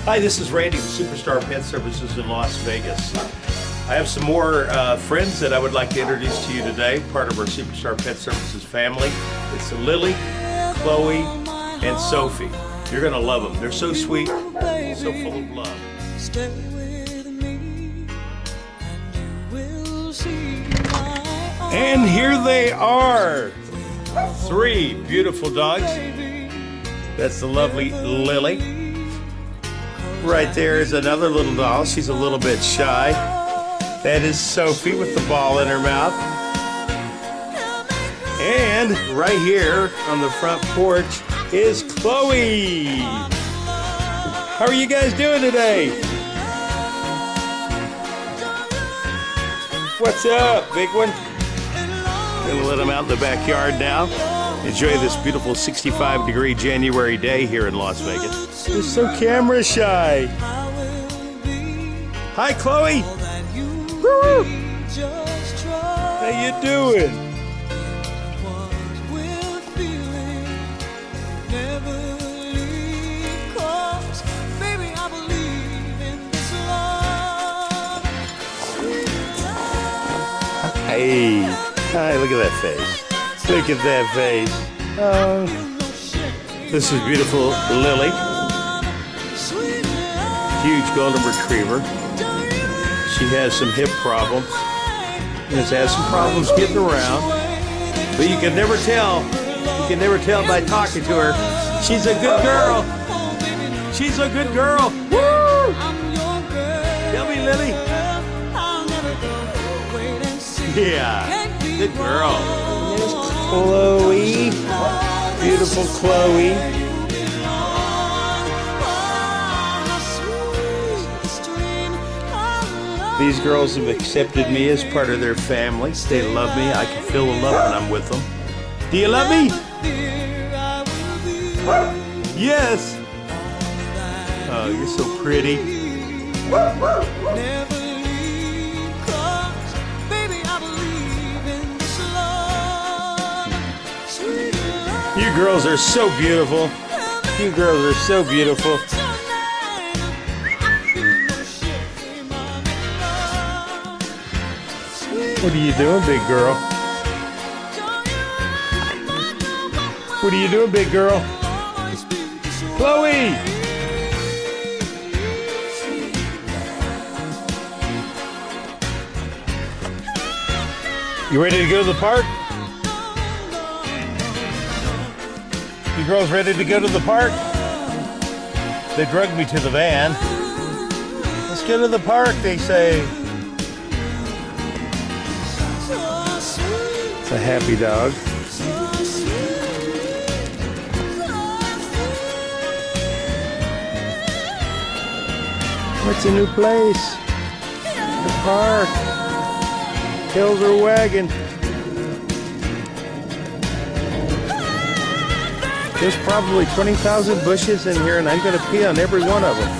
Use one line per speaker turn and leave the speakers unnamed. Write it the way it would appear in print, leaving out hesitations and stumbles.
Hi, this is Randy with SuperStar Pet Services in Las Vegas. I have some more friends that I would like to introduce to you today, part of our SuperStar Pet Services family. It's Lilly, Chloe, and Sophie. You're going to love them. They're so sweet, so full of love.
Stay with me and you will see my
And here they are. 3 beautiful dogs. That's the lovely Lilly. Right there is another little doll. She's a little bit shy. That is Sophie with the ball in her mouth. And right here on the front porch is Chloe. How are you guys doing today? What's up, big one? Gonna let them out in the backyard now. Enjoy this beautiful 65-degree January day here in Las Vegas. They're so camera shy. Hi, Chloe. Woo! How you doing? Hey, hi, look at that face. Look at that face. Oh, this is beautiful Lilly. Huge golden retriever. She has some hip problems. And has some problems getting around. But you can never tell. You can never tell by talking to her. She's a good girl. She's a good girl. Woo! Tell me, Lilly. Yeah, good girl. There's Chloe. Beautiful Chloe. These girls have accepted me as part of their family. They love me. I can feel the love when I'm with them. Do you love me? Yes. Oh, you're so pretty. You girls are so beautiful. You girls are so beautiful. What are you doing, big girl? What are you doing, big girl? Chloe! You ready to go to the park? You girls ready to go to the park? They drugged me to the van. Let's go to the park, they say. It's a happy dog. What's a new place? The park. Tails are wagging. There's probably 20,000 bushes in here, and I'm going to pee on every one of them.